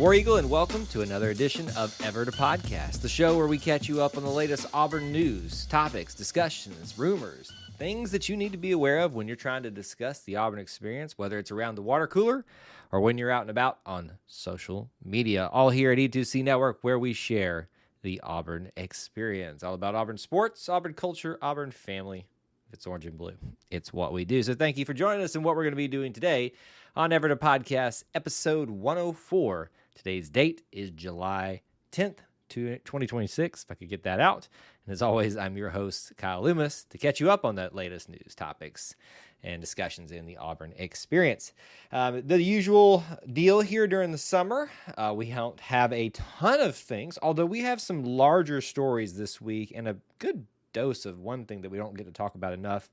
War Eagle, and welcome to another edition of Ever to Podcast, the show where we catch you up on the latest Auburn news, topics, discussions, rumors, things that you need to be aware of when you're trying to discuss the Auburn experience, whether it's around the water cooler or when you're out and about on social media. All here at E2C Network, where we share the Auburn experience. All about Auburn sports, Auburn culture, Auburn family. If it's orange and blue, it's what we do. So thank you for joining us in what we're going to be doing today on Ever to Podcast, episode 104. Today's date is July 10th, 2026, if I could get that out. And as always, I'm your host, Kyle Loomis, to catch you up on the latest news, topics, and discussions in the Auburn experience. The usual deal here during the summer, we don't have a ton of things, although we have some larger stories this week and a good dose of one thing that we don't get to talk about enough.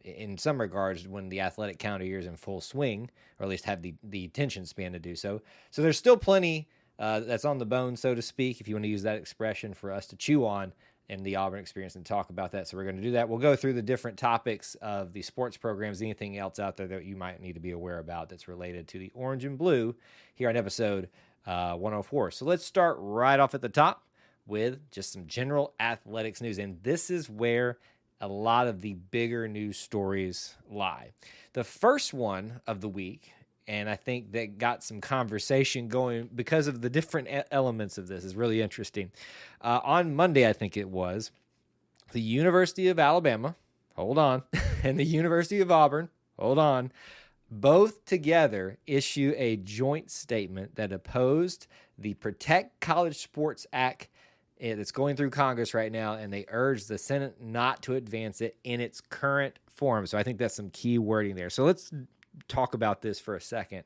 In some regards, when the athletic calendar year is in full swing, or at least have the attention span to do so. So there's still plenty that's on the bone, so to speak, if you want to use that expression, for us to chew on in the Auburn experience and talk about that. So we're going to do that. We'll go through the different topics of the sports programs, anything else out there that you might need to be aware about that's related to the orange and blue here on episode 104. So let's start right off at the top with just some general athletics news. And this is where a lot of the bigger news stories lie. The first one of the week, and I think that got some conversation going because of the different elements of this, is really interesting. On Monday, I think it was, the University of Alabama, hold on, and the University of Auburn, hold on, both together issue a joint statement that opposed the Protect College Sports Act that's going through Congress right now, and they urge the Senate not to advance it in its current form. So I think that's some key wording there. So let's talk about this for a second.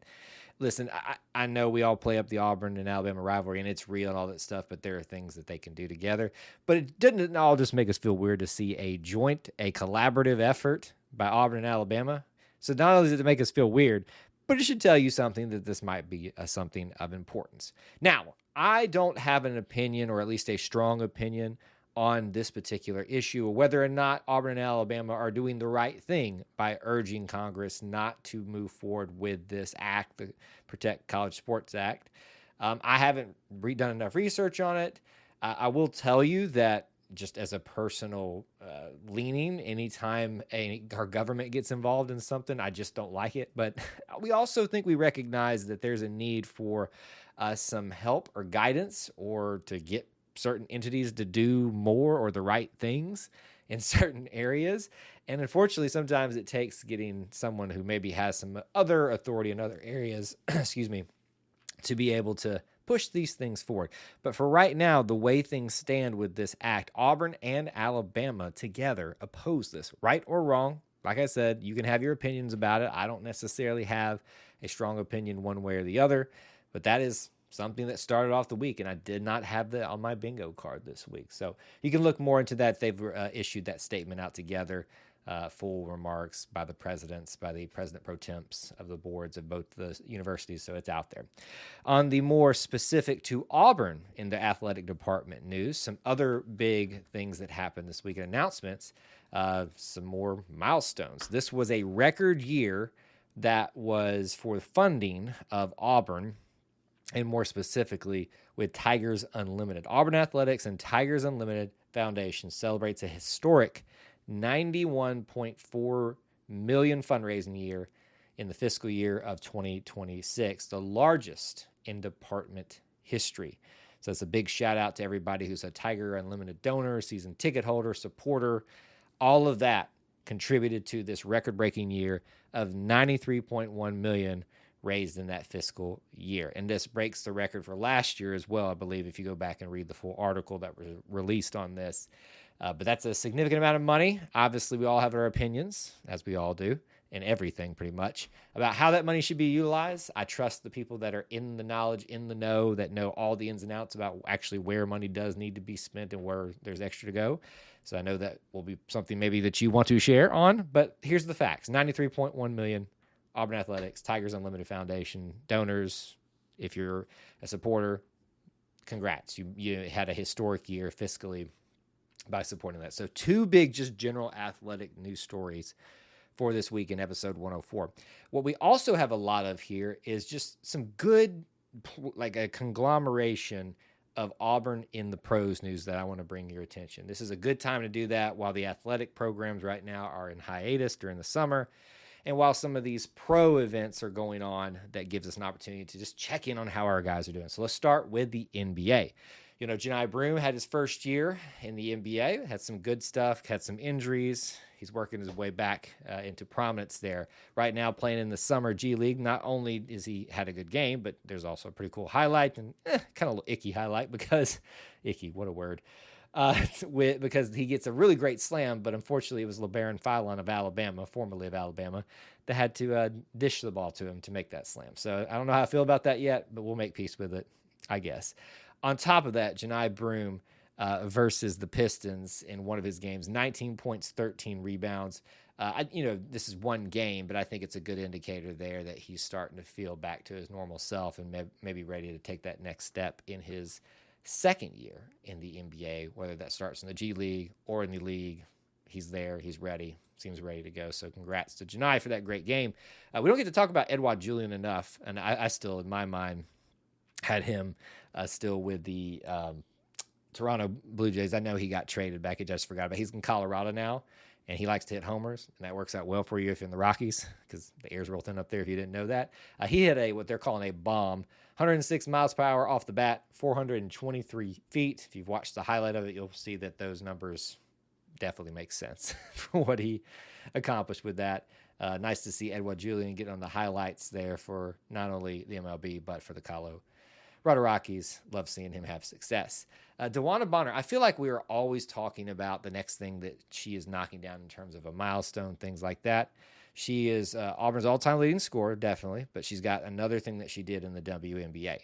Listen, I know we all play up the Auburn and Alabama rivalry, and it's real and all that stuff, but there are things that they can do together. But it doesn't all just make us feel weird to see a collaborative effort by Auburn and Alabama. So not only does it make us feel weird, but it should tell you something that this might be something of importance. Now, I don't have an opinion, or at least a strong opinion, on this particular issue, or whether or not Auburn and Alabama are doing the right thing by urging Congress not to move forward with this act, the Protect College Sports Act. I haven't done enough research on it. I will tell you that just as a personal leaning, anytime our government gets involved in something, I just don't like it. But we also think we recognize that there's a need for some help or guidance, or to get certain entities to do more or the right things in certain areas. And unfortunately, sometimes it takes getting someone who maybe has some other authority in other areas, to be able to push these things forward. But for right now, the way things stand with this act, Auburn and Alabama together oppose this, right or wrong. Like I said, you can have your opinions about it. I don't necessarily have a strong opinion one way or the other, but that is something that started off the week, and I did not have that on my bingo card this week. So you can look more into that. They've issued that statement out together, full remarks by the president pro temps of the boards of both the universities, so it's out there. On the more specific to Auburn in the athletic department news, some other big things that happened this week, announcements, some more milestones. This was a record year that was for funding of Auburn, and more specifically with Tigers Unlimited. Auburn Athletics and Tigers Unlimited Foundation celebrates a historic $91.4 million fundraising year in the fiscal year of 2026, the largest in department history. So it's a big shout out to everybody who's a Tiger Unlimited donor, season ticket holder, supporter. All of that contributed to this record-breaking year of $93.1 million raised in that fiscal year. And this breaks the record for last year as well, I believe, if you go back and read the full article that was released on this. But that's a significant amount of money. Obviously, we all have our opinions, as we all do, in everything pretty much, about how that money should be utilized. I trust the people that are in the knowledge, in the know, that know all the ins and outs about actually where money does need to be spent and where there's extra to go. So I know that will be something maybe that you want to share on. But here's the facts. $93.1 million. Auburn Athletics, Tigers Unlimited Foundation, donors. If you're a supporter, congrats. You had a historic year fiscally by supporting that. So two big, just general athletic news stories for this week in episode 104. What we also have a lot of here is just some good like a conglomeration of Auburn in the pros news that I want to bring your attention. This is a good time to do that while the athletic programs right now are in hiatus during the summer. And while some of these pro events are going on, that gives us an opportunity to just check in on how our guys are doing. So let's start with the NBA. You know, Janai Broome had his first year in the NBA, had some good stuff, had some injuries. He's working his way back into prominence there. Right now, playing in the Summer G League, not only is he had a good game, but there's also a pretty cool highlight, and kind of icky highlight because, icky, what a word, because he gets a really great slam, but unfortunately it was LeBaron Philon of Alabama, formerly of Alabama, that had to dish the ball to him to make that slam. So I don't know how I feel about that yet, but we'll make peace with it, I guess. On top of that, Janai Broome versus the Pistons in one of his games, 19 points, 13 rebounds. This is one game, but I think it's a good indicator there that he's starting to feel back to his normal self and maybe ready to take that next step in his second year in the NBA, whether that starts in the G League or in the league. He's there. He's ready. Seems ready to go. So congrats to Janai for that great game. We don't get to talk about Edouard Julien enough, and I still, in my mind, had him still with the Toronto Blue Jays. I know he got traded back. I just forgot about. He's in Colorado now, and he likes to hit homers, and that works out well for you if you're in the Rockies because the air's real thin up there if you didn't know that. He hit what they're calling a bomb, 106 miles per hour off the bat, 423 feet. If you've watched the highlight of it, you'll see that those numbers definitely make sense for what he accomplished with that. Nice to see Edouard Julien get on the highlights there for not only the MLB, but for the Colorado Rockies. Love seeing him have success. DeWanna Bonner, I feel like we are always talking about the next thing that she is knocking down in terms of a milestone, things like that. She is Auburn's all-time leading scorer, definitely, but she's got another thing that she did in the WNBA.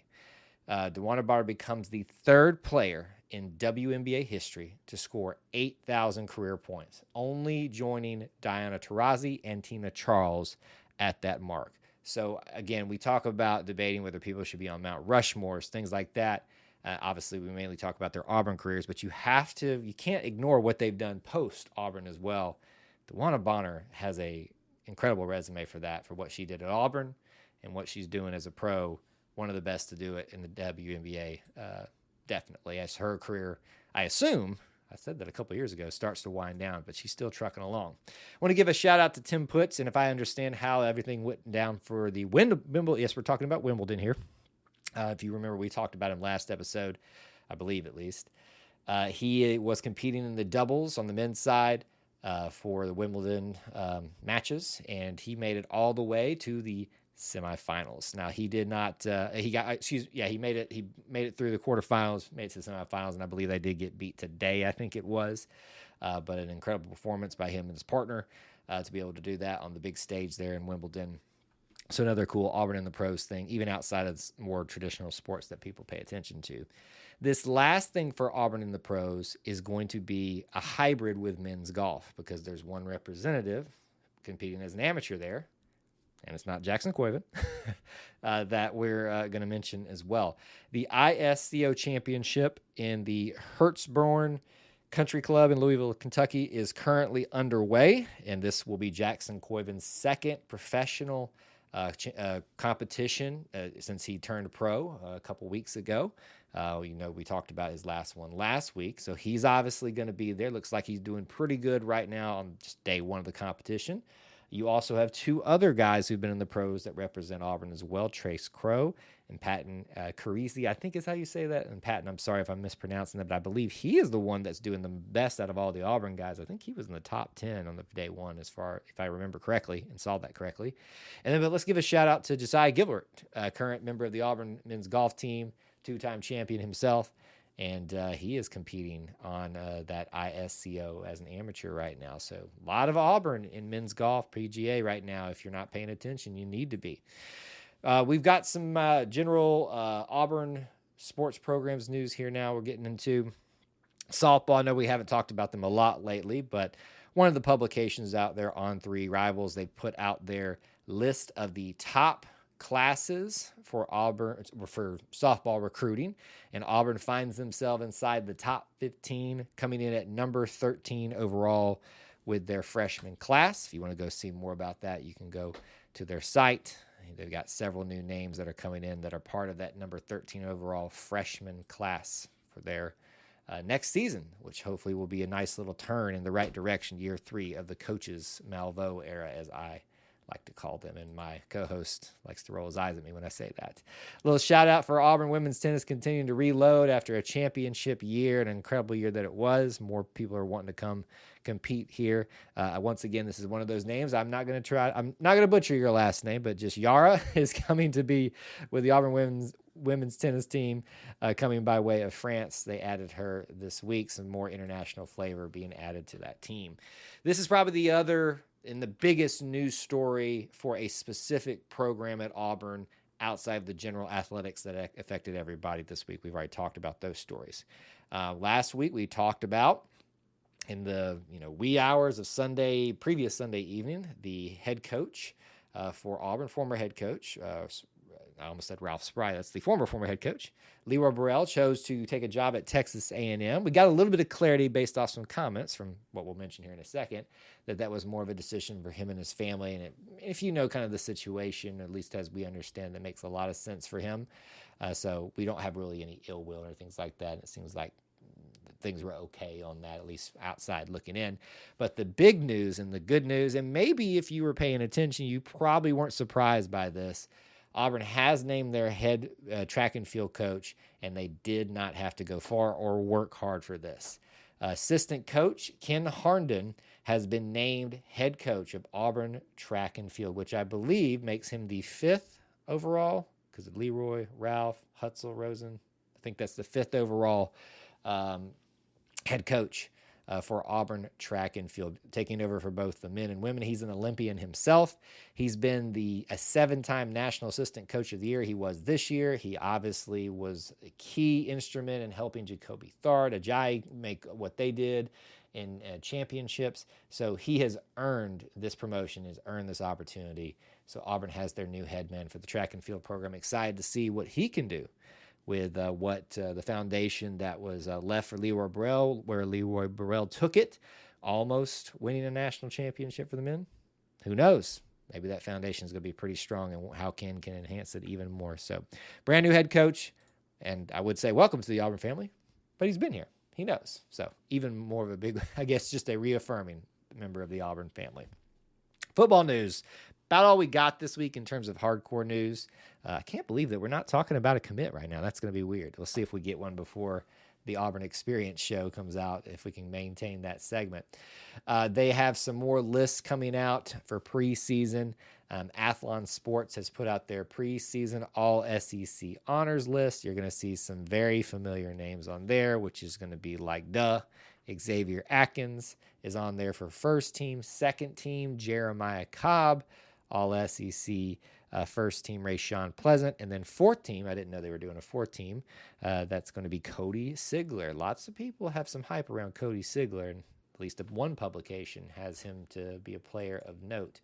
DeWanna Bonner becomes the third player in WNBA history to score 8,000 career points, only joining Diana Taurasi and Tina Charles at that mark. So, again, we talk about debating whether people should be on Mount Rushmores, things like that. Obviously, we mainly talk about their Auburn careers, but you can't ignore what they've done post-Auburn as well. DeWanna Bonner has a incredible resume for that, for what she did at Auburn and what she's doing as a pro. One of the best to do it in the WNBA, definitely. As her career, I assume, I said that a couple years ago, starts to wind down, but she's still trucking along. I want to give a shout out to Tim Putz, and if I understand how everything went down for the Wimbledon, yes, we're talking about Wimbledon here. If you remember, we talked about him last episode, I believe at least. He was competing in the doubles on the men's side for the Wimbledon matches, and he made it all the way to the semifinals. Now he did not. He made it. He made it through the quarterfinals, made it to the semifinals, and I believe they did get beat today. I think it was, but an incredible performance by him and his partner to be able to do that on the big stage there in Wimbledon. So another cool Auburn in the pros thing, even outside of more traditional sports that people pay attention to. This last thing for Auburn in the pros is going to be a hybrid with men's golf because there's one representative competing as an amateur there, and it's not Jackson Coivin, that we're going to mention as well. The ISCO Championship in the Hertzborn Country Club in Louisville, Kentucky is currently underway, and this will be Jackson Coivin's second professional competition since he turned pro a couple weeks ago. We talked about his last one last week, so he's obviously going to be there. Looks like he's doing pretty good right now on just day one of the competition. You also have two other guys who've been in the pros that represent Auburn as well, Trace Crow and Patton Carisi, I think is how you say that. And Patton, I'm sorry if I'm mispronouncing that, but I believe he is the one that's doing the best out of all the Auburn guys. I think he was in the top 10 on the day one, as far if I remember correctly and saw that correctly. And then let's give a shout out to Josiah Gilbert, current member of the Auburn men's golf team, two-time champion himself. And he is competing on that ISCO as an amateur right now. So a lot of Auburn in men's golf, PGA right now. If you're not paying attention, you need to be. We've got some general Auburn sports programs news here now. We're getting into softball. I know we haven't talked about them a lot lately, but one of the publications out there, On Three Rivals, they put out their list of the top classes for Auburn for softball recruiting, and Auburn finds themselves inside the top 15, coming in at number 13 overall with their freshman class. If you want to go see more about that, you can go to their site. They've got several new names that are coming in that are part of that number 13 overall freshman class for their next season, which hopefully will be a nice little turn in the right direction, year 3 of the coaches Malveaux era, as I like to call them, and my co-host likes to roll his eyes at me when I say that. A little shout out for Auburn women's tennis continuing to reload after a championship year, an incredible year that it was. More people are wanting to come compete here. Once again, this is one of those names. I'm not going to butcher your last name, but just Yara is coming to be with the Auburn women's tennis team coming by way of France. They added her this week, some more international flavor being added to that team. This is probably the other and the biggest news story for a specific program at Auburn outside of the general athletics that affected everybody this week. We've already talked about those stories. Last week we talked about, in the wee hours of previous Sunday evening, the head coach for Auburn, former head coach, I almost said Ralph Spry. That's the former head coach. Leroy Burrell chose to take a job at Texas A&M. We got a little bit of clarity based off some comments from what we'll mention here in a second, that was more of a decision for him and his family. And if you know kind of the situation, at least as we understand, that makes a lot of sense for him. So we don't have really any ill will or things like that. It seems like things were okay on that, at least outside looking in. But the big news and the good news, and maybe if you were paying attention, you probably weren't surprised by this. Auburn has named their head track and field coach, and they did not have to go far or work hard for this. Assistant coach Ken Harnden has been named head coach of Auburn track and field, which I believe makes him the 5th overall, because of Leroy, Ralph, Hutzel, Rosen. I think that's the 5th overall head coach for Auburn track and field, taking over for both the men and women. He's an Olympian himself. He's been a 7-time National Assistant Coach of the Year. He was this year. He obviously was a key instrument in helping Jacoby Thard, Ajayi make what they did in championships. So he has earned this promotion, has earned this opportunity. So Auburn has their new head man for the track and field program. Excited to see what he can do with the foundation that was left for Leroy Burrell, where Leroy Burrell took it, almost winning a national championship for the men. Who knows? Maybe that foundation is going to be pretty strong, and how Ken can enhance it even more. So, brand new head coach, and I would say welcome to the Auburn family, but he's been here. He knows. So, even more of a big, I guess, just a reaffirming member of the Auburn family. Football news. About all we got this week in terms of hardcore news. I can't believe that we're not talking about a commit right now. That's going to be weird. We'll see if we get one before the Auburn Experience show comes out, if we can maintain that segment. They have some more lists coming out for preseason. Athlon Sports has put out their preseason all SEC honors list. You're going to see some very familiar names on there, which is going to be like Xavier Atkins is on there for first team. Second team, Jeremiah Cobb. All SEC first team, Rayshawn Pleasant. And then fourth team, I didn't know they were doing a fourth team. That's going to be Cody Sigler. Lots of people have some hype around Cody Sigler, and at least one publication has him to be a player of note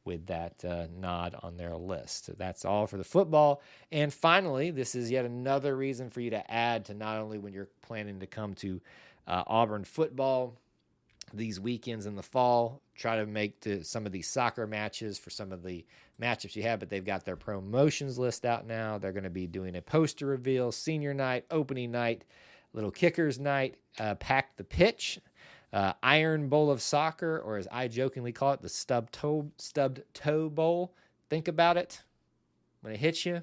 with that nod on their list. So that's all for the football. And finally, this is yet another reason for you to add to, not only when you're planning to come to Auburn football these weekends in the fall, try to make to some of these soccer matches for some of the matchups you have, but they've got their promotions list out now. They're going to be doing a poster reveal, senior night, opening night, little kickers night, pack the pitch, Iron Bowl of Soccer, or as I jokingly call it, the stubbed toe bowl. Think about it. When it hits you,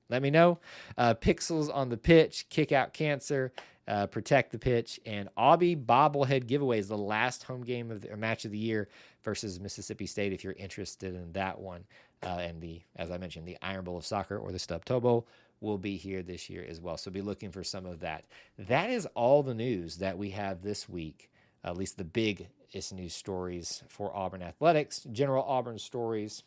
let me know. Pixels on the pitch, kick out cancer, protect the pitch, and Aubie bobblehead giveaway is the last home game of the match of the year versus Mississippi State, if you're interested in that one. And as I mentioned, the Iron Bowl of Soccer, or the Stubbed Toe Bowl, will be here this year as well. So be looking for some of that. That is all the news that we have this week, at least the biggest news stories for Auburn athletics, general Auburn stories.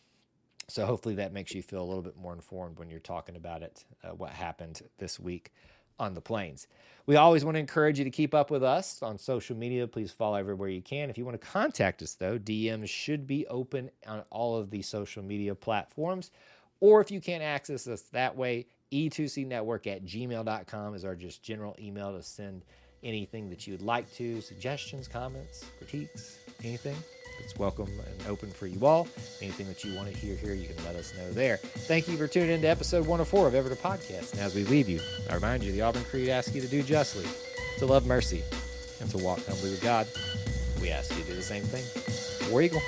So hopefully that makes you feel a little bit more informed when you're talking about it, what happened this week on the Plains. We always want to encourage you to keep up with us on social media. Please follow everywhere you can. If you want to contact us, though, DMs should be open on all of the social media platforms. Or if you can't access us that way, e2cnetwork@gmail.com is our just general email to send anything that you would like to, suggestions, comments, critiques, anything. It's welcome and open for you all. Anything that you want to hear here, you can let us know there. Thank you for tuning in to episode 104 of Ever to Podcast. And as we leave you, I remind you, the Auburn Creed asks you to do justly, to love mercy, and to walk humbly with God. We ask you to do the same thing. War Eagle.